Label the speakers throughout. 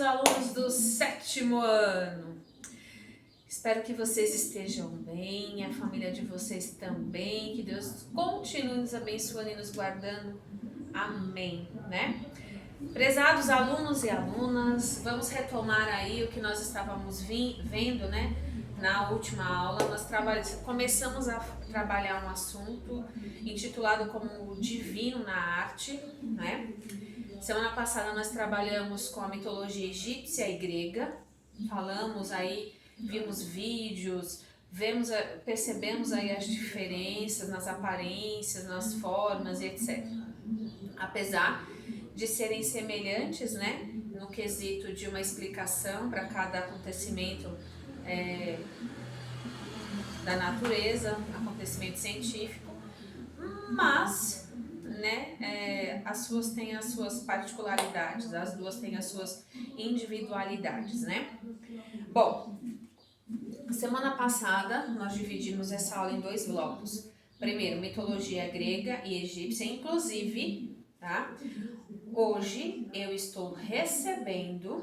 Speaker 1: alunos do 7º ano. Espero que vocês estejam bem, a família de vocês também, que Deus continue nos abençoando e nos guardando. Amém, né? Prezados alunos e alunas, vamos retomar aí o que nós estávamos vendo, né? Na última aula, nós começamos a trabalhar um assunto intitulado como Divino na Arte, né? Semana passada nós trabalhamos com a mitologia egípcia e grega, falamos aí, vimos vídeos, percebemos aí as diferenças nas aparências, nas formas e etc. Apesar de serem semelhantes, né, no quesito de uma explicação para cada acontecimento da natureza, acontecimento científico, mas, né, as suas têm as suas particularidades, as duas têm as suas individualidades, né? Bom, semana passada nós dividimos essa aula em 2 blocos. Primeiro, mitologia grega e egípcia, inclusive, tá? Hoje eu estou recebendo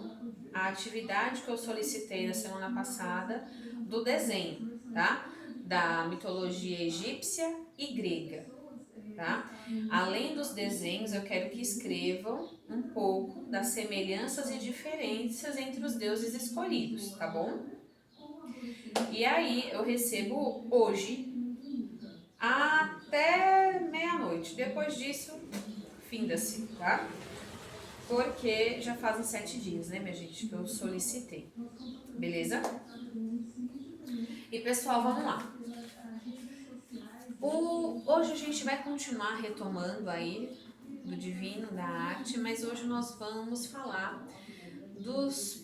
Speaker 1: a atividade que eu solicitei na semana passada do desenho, tá? Da mitologia egípcia e grega, tá? Além dos desenhos, eu quero que escrevam um pouco das semelhanças e diferenças entre os deuses escolhidos, tá bom? E aí eu recebo hoje até meia-noite. Depois disso, finda-se, tá? Porque já fazem 7 dias, né, minha gente, que eu solicitei. Beleza? E pessoal, vamos lá. Hoje a gente vai continuar retomando aí do divino, da arte, mas hoje nós vamos falar dos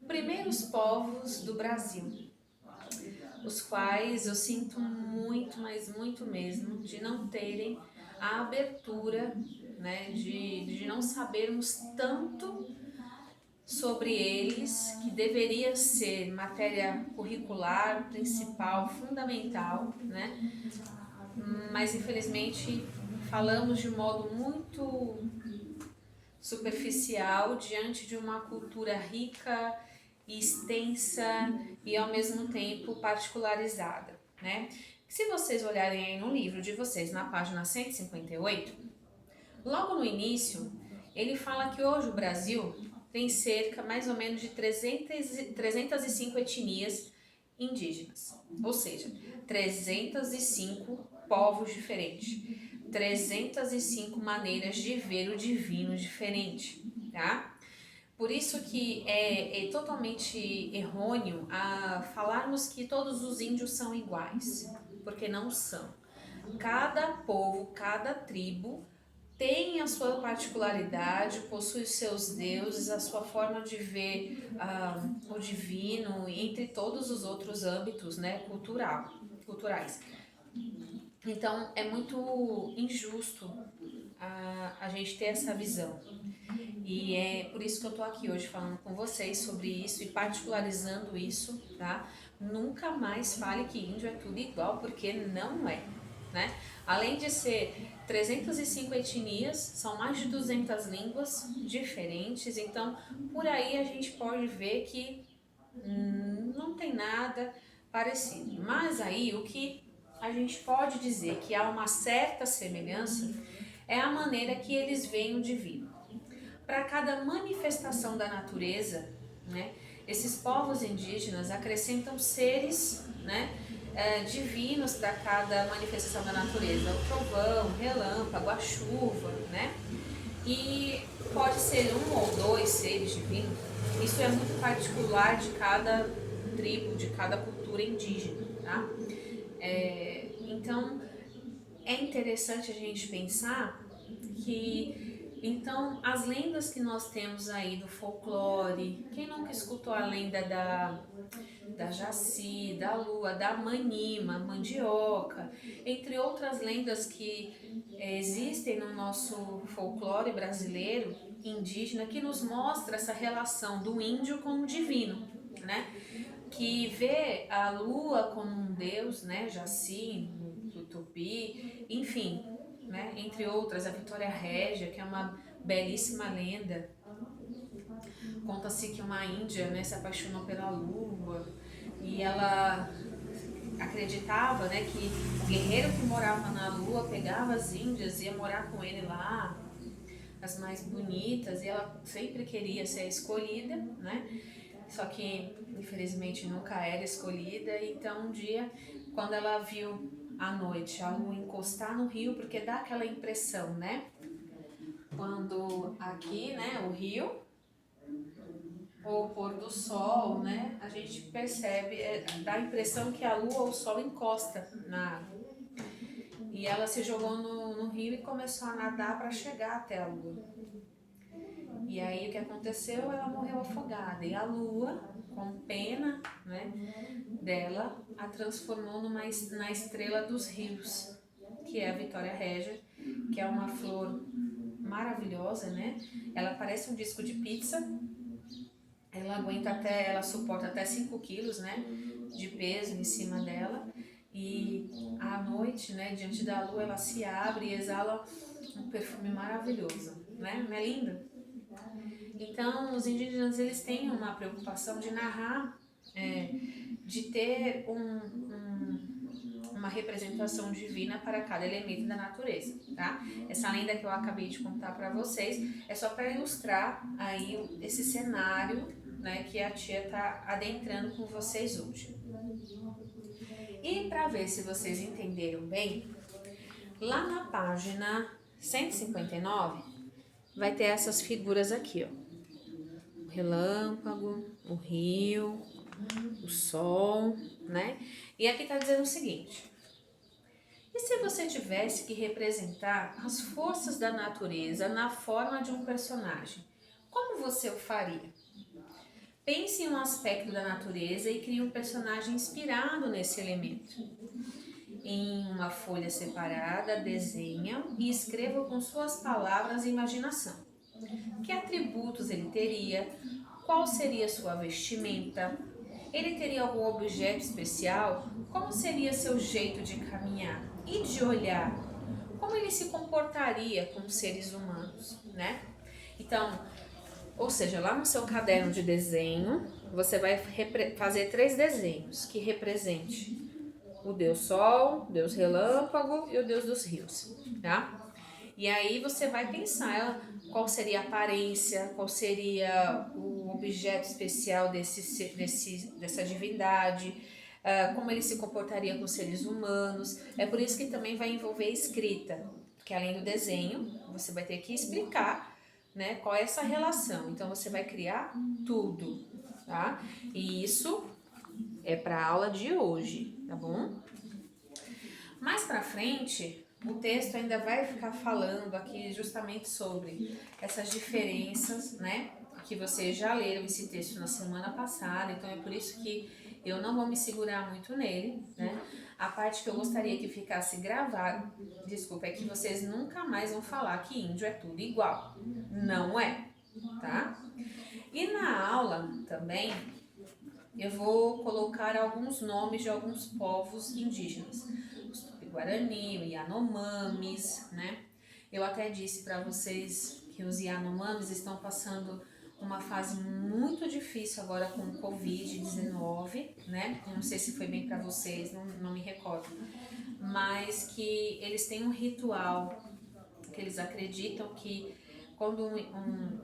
Speaker 1: primeiros povos do Brasil, os quais eu sinto muito, mas muito mesmo, de não terem a abertura, né, de não sabermos tanto sobre eles, que deveria ser matéria curricular, principal, fundamental, né? Mas infelizmente falamos de modo muito superficial diante de uma cultura rica e extensa e ao mesmo tempo particularizada, né? Se vocês olharem aí no livro de vocês, na página 158, logo no início, ele fala que hoje o Brasil tem cerca mais ou menos de 305 etnias indígenas, ou seja, 305 povos diferentes, 305 maneiras de ver o divino diferente, tá? Por isso que é totalmente errôneo falarmos que todos os índios são iguais, porque não são. Cada povo, cada tribo tem a sua particularidade, possui os seus deuses, a sua forma de ver o divino, entre todos os outros âmbitos, né, culturais. Então é muito injusto a gente ter essa visão. E é por isso que eu tô aqui hoje falando com vocês sobre isso e particularizando isso, tá? Nunca mais fale que índio é tudo igual, porque não é, né? Além de ser 305 etnias, são mais de 200 línguas diferentes, então por aí a gente pode ver que não tem nada parecido. Mas aí o que a gente pode dizer que há uma certa semelhança é a maneira que eles veem o divino. Para cada manifestação da natureza, né, esses povos indígenas acrescentam seres, né, divinos para cada manifestação da natureza, o trovão, relâmpago, a chuva, né, e pode ser um ou dois seres divinos. Isso é muito particular de cada tribo, de cada cultura indígena, tá? Então é interessante a gente pensar que então as lendas que nós temos aí do folclore, quem nunca escutou a lenda da Jaci, da Lua, da Manima, mandioca, entre outras lendas que existem no nosso folclore brasileiro, indígena, que nos mostra essa relação do índio com o divino, né? Que vê a lua como um deus, né? Jaci, no Tupi, enfim, né? Entre outras, a Vitória Régia, que é uma belíssima lenda. Conta-se que uma índia, né, se apaixonou pela lua e ela acreditava, né, que o guerreiro que morava na lua pegava as índias e ia morar com ele lá, as mais bonitas, e ela sempre queria ser a escolhida, né? Só que infelizmente nunca era escolhida. Então um dia, quando ela viu à noite a lua encostar no rio, porque dá aquela impressão, né? Quando aqui, né, o rio ou o pôr do sol, né, a gente percebe, dá a impressão que a lua ou o sol encosta na água. E ela se jogou no rio e começou a nadar para chegar até a lua. E aí o que aconteceu? Ela morreu afogada. E a lua, com pena, né, dela, a transformou na estrela dos rios, que é a Vitória Régia, que é uma flor maravilhosa, né? Ela parece um disco de pizza. Ela suporta até 5 quilos, né, de peso em cima dela. E à noite, né, diante da lua, ela se abre e exala um perfume maravilhoso, né? Não é lindo? Então, os indígenas, eles têm uma preocupação de narrar, de ter uma representação divina para cada elemento da natureza, tá? Essa lenda que eu acabei de contar para vocês é só para ilustrar aí esse cenário, né, que a tia tá adentrando com vocês hoje. E para ver se vocês entenderam bem, lá na página 159 vai ter essas figuras aqui, ó. O relâmpago, o rio, o sol, né? E aqui tá dizendo o seguinte: e se você tivesse que representar as forças da natureza na forma de um personagem, como você o faria? Pense em um aspecto da natureza e crie um personagem inspirado nesse elemento. Em uma folha separada, desenha e escreva com suas palavras e imaginação. Que atributos ele teria? Qual seria sua vestimenta? Ele teria algum objeto especial? Como seria seu jeito de caminhar e de olhar? Como ele se comportaria com os seres humanos, né? Então, ou seja, lá no seu caderno de desenho, você vai fazer 3 desenhos que represente o Deus Sol, o Deus Relâmpago e o Deus dos Rios, tá? E aí você vai pensar qual seria a aparência, qual seria o objeto especial dessa divindade, como ele se comportaria com os seres humanos. É por isso que também vai envolver escrita, porque além do desenho, você vai ter que explicar, né, qual é essa relação. Então você vai criar tudo, tá? E isso é para a aula de hoje, tá bom? Mais para frente, o texto ainda vai ficar falando aqui justamente sobre essas diferenças, né? Que vocês já leram esse texto na semana passada, então é por isso que eu não vou me segurar muito nele, né? A parte que eu gostaria que ficasse gravado, desculpa, é que vocês nunca mais vão falar que índio é tudo igual. Não é, tá? E na aula também eu vou colocar alguns nomes de alguns povos indígenas. Os Tupi-Guarani, o Yanomamis, né? Eu até disse para vocês que os Yanomamis estão passando uma fase muito difícil agora com o Covid-19, né? Eu não sei se foi bem para vocês, não me recordo. Mas que eles têm um ritual, que eles acreditam que quando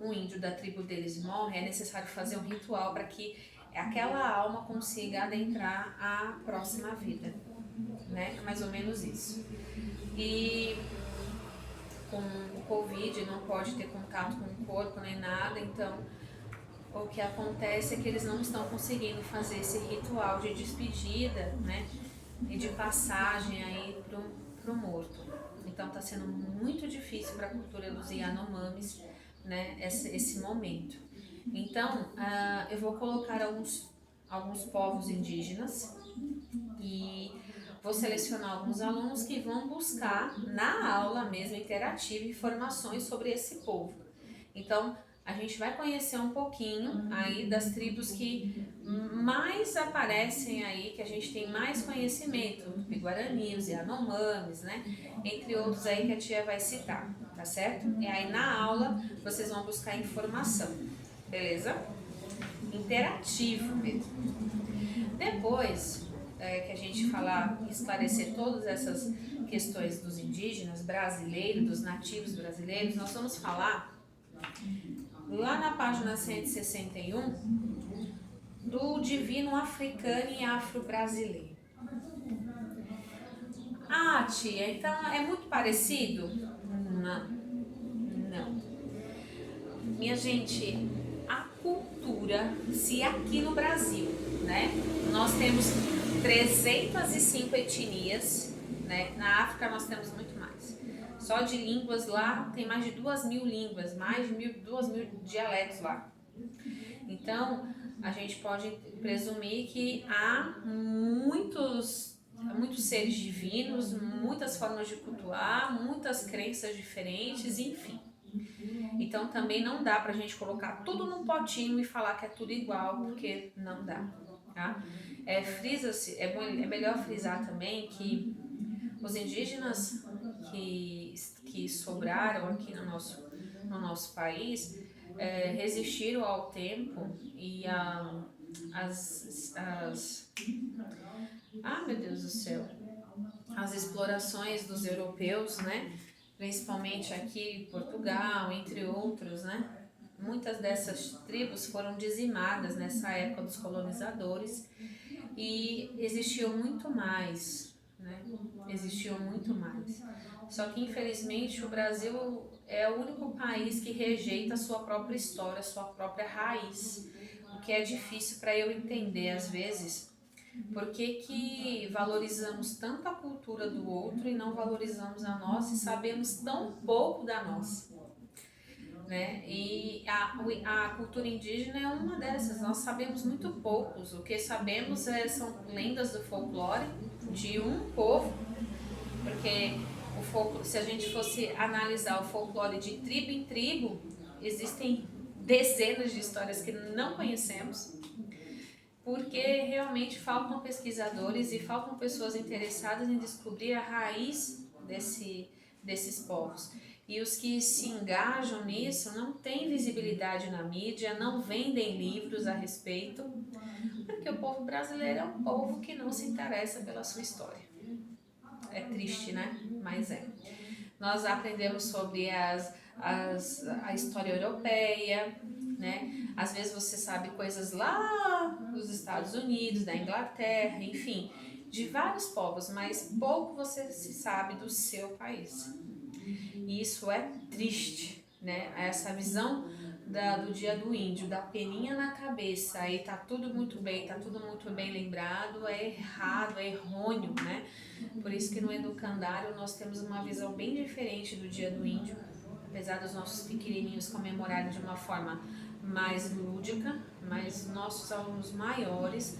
Speaker 1: um índio da tribo deles morre, é necessário fazer um ritual para que aquela alma consiga adentrar a próxima vida, né? Mais ou menos isso. E com o Covid não pode ter contato com o corpo nem nada, então o que acontece é que eles não estão conseguindo fazer esse ritual de despedida, né? E de passagem aí pro morto. Então está sendo muito difícil para a cultura dos Yanomamis, né? Esse momento. Então, eu vou colocar alguns povos indígenas e vou selecionar alguns alunos que vão buscar na aula mesmo interativa informações sobre esse povo. Então, a gente vai conhecer um pouquinho aí das tribos que mais aparecem aí, que a gente tem mais conhecimento, os Tupi-Guarani, os Yanomamis, né? Entre outros aí que a tia vai citar, tá certo? E aí na aula vocês vão buscar informação. beleza? Interativo mesmo. Depois que a gente falar, esclarecer todas essas questões dos indígenas brasileiros, dos nativos brasileiros, nós vamos falar lá na página 161 do divino africano e afro-brasileiro. Ah, tia, então é muito parecido? Não, não. Minha gente, a cultura, se aqui no Brasil, né, nós temos 305 etnias, né, na África nós temos muito mais. Só de línguas lá tem mais de 2.000 línguas, mais de 2.000 dialetos lá. Então, a gente pode presumir que há muitos seres divinos, muitas formas de cultuar, muitas crenças diferentes, enfim. Então também não dá pra gente colocar tudo num potinho e falar que é tudo igual, porque não dá, tá? Frisa-se, é melhor frisar também que os indígenas que sobraram aqui no nosso país resistiram ao tempo e meu Deus do céu, as explorações dos europeus, né? Principalmente aqui em Portugal, entre outros, né? Muitas dessas tribos foram dizimadas nessa época dos colonizadores e existiam muito mais, né? Existiam muito mais. Só que infelizmente o Brasil é o único país que rejeita a sua própria história, a sua própria raiz, o que é difícil para eu entender às vezes. Por que valorizamos tanto a cultura do outro e não valorizamos a nossa e sabemos tão pouco da nossa? Né? E a cultura indígena é uma dessas, nós sabemos muito poucos. O que sabemos são lendas do folclore de um povo, porque se a gente fosse analisar o folclore de tribo em tribo, existem dezenas de histórias que não conhecemos, porque realmente faltam pesquisadores e faltam pessoas interessadas em descobrir a raiz desses povos. E os que se engajam nisso não têm visibilidade na mídia, não vendem livros a respeito, porque o povo brasileiro é um povo que não se interessa pela sua história. É triste, né? Mas é. Nós aprendemos sobre a história europeia, né? Às vezes você sabe coisas lá dos Estados Unidos, da Inglaterra, enfim, de vários povos, mas pouco você se sabe do seu país. E isso é triste, né? Essa visão do dia do índio, da peninha na cabeça, aí tá tudo muito bem lembrado, é errado, é errôneo, né? Por isso que no educandário nós temos uma visão bem diferente do dia do índio, apesar dos nossos pequenininhos comemorarem de uma forma mais lúdica, mas nossos alunos maiores,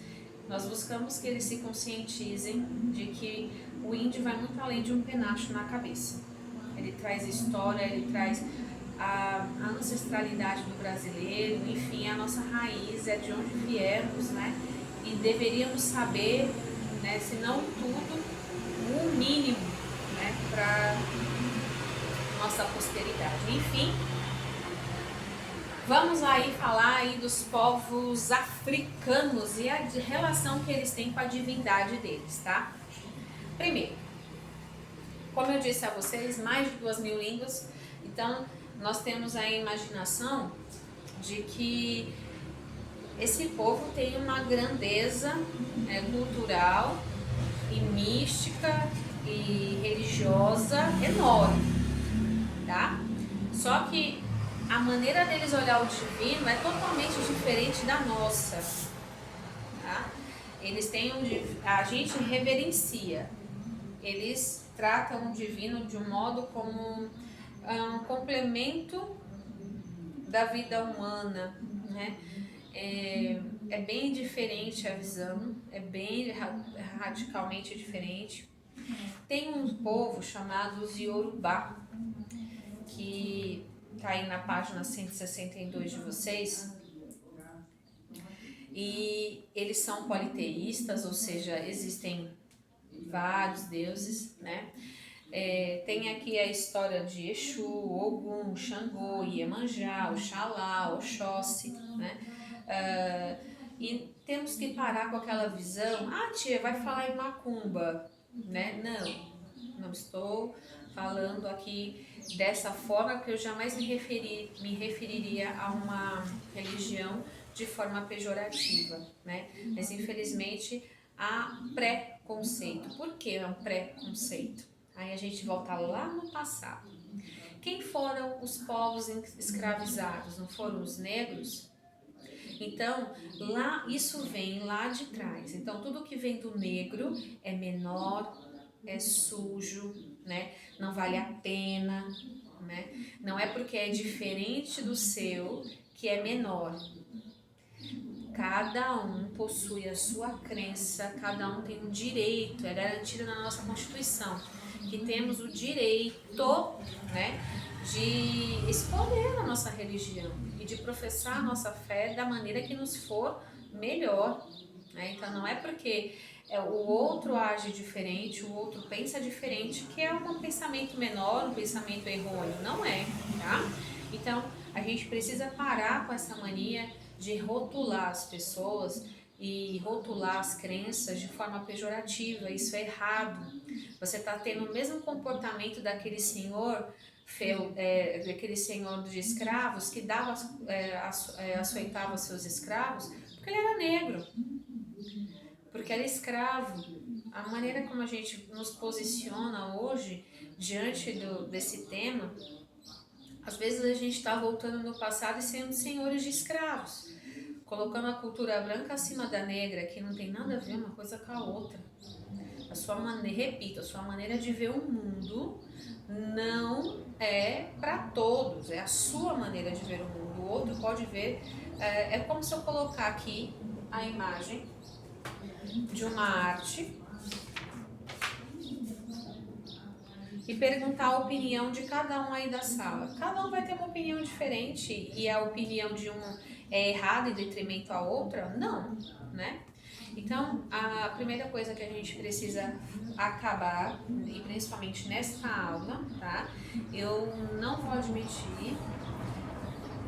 Speaker 1: nós buscamos que eles se conscientizem de que o índio vai muito além de um penacho na cabeça. Ele traz história, ele traz a ancestralidade do brasileiro, enfim, a nossa raiz, é de onde viemos, né? E deveríamos saber, né, se não tudo, o mínimo, né, para nossa posteridade. Enfim, vamos aí falar aí dos povos africanos e a relação que eles têm com a divindade deles, tá? Primeiro, como eu disse a vocês, mais de 2.000 línguas, então nós temos a imaginação de que esse povo tem uma grandeza cultural e mística e religiosa enorme, tá? Só que a maneira deles olhar o divino é totalmente diferente da nossa, tá? Eles têm a gente reverencia, eles tratam o divino de um modo como um complemento da vida humana, né? É bem diferente a visão, é bem radicalmente diferente. Tem um povo chamado os Yorubá, que tá aí na página 162 de vocês, e eles são politeístas, ou seja, existem vários deuses, né? Tem aqui a história de Exu, Ogum, Xangô, Iemanjá, Oxalá, Oxóssi, né? E temos que parar com aquela visão, tia, vai falar em macumba, né? Não estou falando aqui dessa forma, porque eu jamais me referiria a uma religião de forma pejorativa, né? Mas infelizmente há preconceito. Por que é um preconceito? Aí a gente volta lá no passado. Quem foram os povos escravizados? Não foram os negros? Então, lá isso vem lá de trás. Então, tudo que vem do negro é menor, é sujo, né? Não vale a pena, né? Não é porque é diferente do seu que é menor. Cada um possui a sua crença, cada um tem um direito, é garantido na nossa Constituição, que temos o direito, né, de escolher a nossa religião e de professar a nossa fé da maneira que nos for melhor, né? Então não é porque o outro age diferente, o outro pensa diferente, que é um pensamento menor, um pensamento errôneo, não é, tá? Então a gente precisa parar com essa mania de rotular as pessoas e rotular as crenças de forma pejorativa. Isso é errado. Você está tendo o mesmo comportamento daquele senhor daquele senhor de escravos que dava, açoitava seus escravos porque ele era negro, porque era escravo. A maneira como a gente nos posiciona hoje diante desse tema, às vezes a gente está voltando no passado e sendo senhores de escravos, colocando a cultura branca acima da negra, que não tem nada a ver uma coisa com a outra. Repito, a sua maneira de ver o mundo não é para todos, é a sua maneira de ver o mundo. O outro pode ver, é como se eu colocar aqui a imagem de uma arte e perguntar a opinião de cada um aí da sala. Cada um vai ter uma opinião diferente e a opinião de um é errada em detrimento à outra? Não, né? Então, a primeira coisa que a gente precisa acabar, e principalmente nesta aula, tá? Eu não vou admitir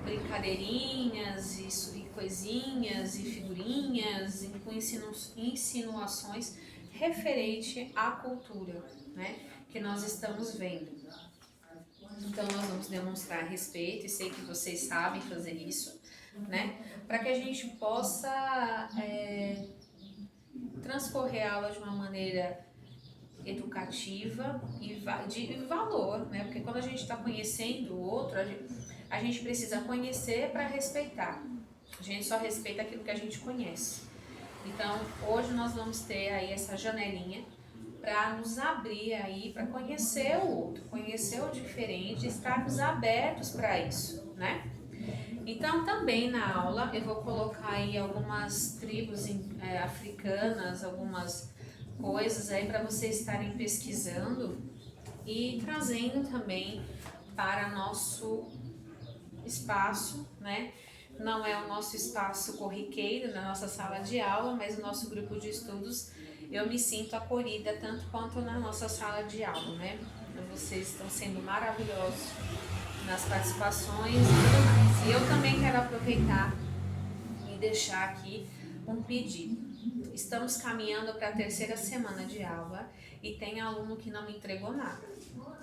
Speaker 1: brincadeirinhas e coisinhas e figurinhas e com insinuações referente à cultura, né, que nós estamos vendo. Então nós vamos demonstrar respeito, e sei que vocês sabem fazer isso, né, para que a gente possa transcorrer a aula de uma maneira educativa e de valor, né, porque quando a gente está conhecendo o outro, a gente precisa conhecer para respeitar. A gente só respeita aquilo que a gente conhece. Então, hoje nós vamos ter aí essa janelinha para nos abrir aí, para conhecer o outro, conhecer o diferente, estarmos abertos para isso, né? Então, também na aula eu vou colocar aí algumas tribos africanas, algumas coisas aí para vocês estarem pesquisando e trazendo também para nosso espaço, né? Não é o nosso espaço corriqueiro da nossa sala de aula, mas o nosso grupo de estudos, eu me sinto acolhida tanto quanto na nossa sala de aula, né? Então, vocês estão sendo maravilhosos nas participações e tudo mais. E eu também quero aproveitar e deixar aqui um pedido. Estamos caminhando para a terceira semana de aula e tem aluno que não me entregou nada.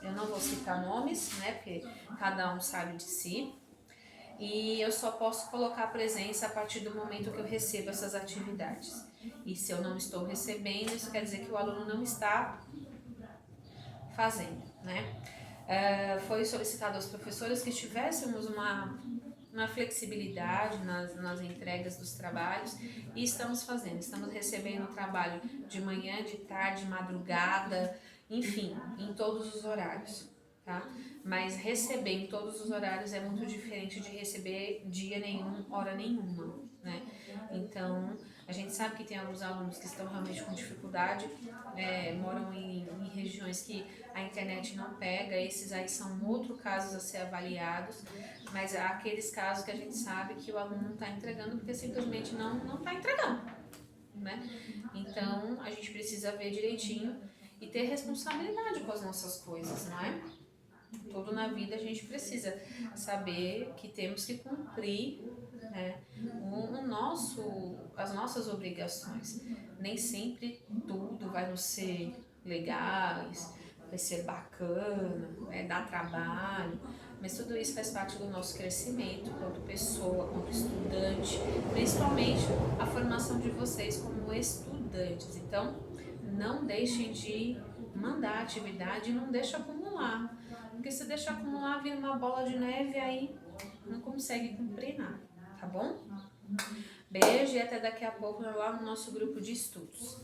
Speaker 1: Eu não vou citar nomes, né? Porque cada um sabe de si. E eu só posso colocar presença a partir do momento que eu recebo essas atividades. E se eu não estou recebendo, isso quer dizer que o aluno não está fazendo, né? Foi solicitado aos professores que tivéssemos uma flexibilidade nas entregas dos trabalhos e estamos fazendo. Estamos recebendo o trabalho de manhã, de tarde, de madrugada, enfim, em todos os horários. Tá? Mas receber em todos os horários é muito diferente de receber dia nenhum, hora nenhuma, né? Então, a gente sabe que tem alguns alunos que estão realmente com dificuldade, moram em regiões que a internet não pega, esses aí são outro casos a ser avaliados, mas há aqueles casos que a gente sabe que o aluno não está entregando porque simplesmente não está entregando, né? Então, a gente precisa ver direitinho e ter responsabilidade com as nossas coisas, não é? Tudo na vida a gente precisa saber que temos que cumprir, né, as nossas obrigações. Nem sempre tudo vai nos ser legais, vai ser bacana, né, dar trabalho, mas tudo isso faz parte do nosso crescimento quanto pessoa, quanto estudante, principalmente a formação de vocês como estudantes. Então, não deixem de mandar atividade e não deixe acumular, porque se deixar acumular vira uma bola de neve e aí não consegue cumprir nada, tá bom? Beijo e até daqui a pouco lá no nosso grupo de estudos.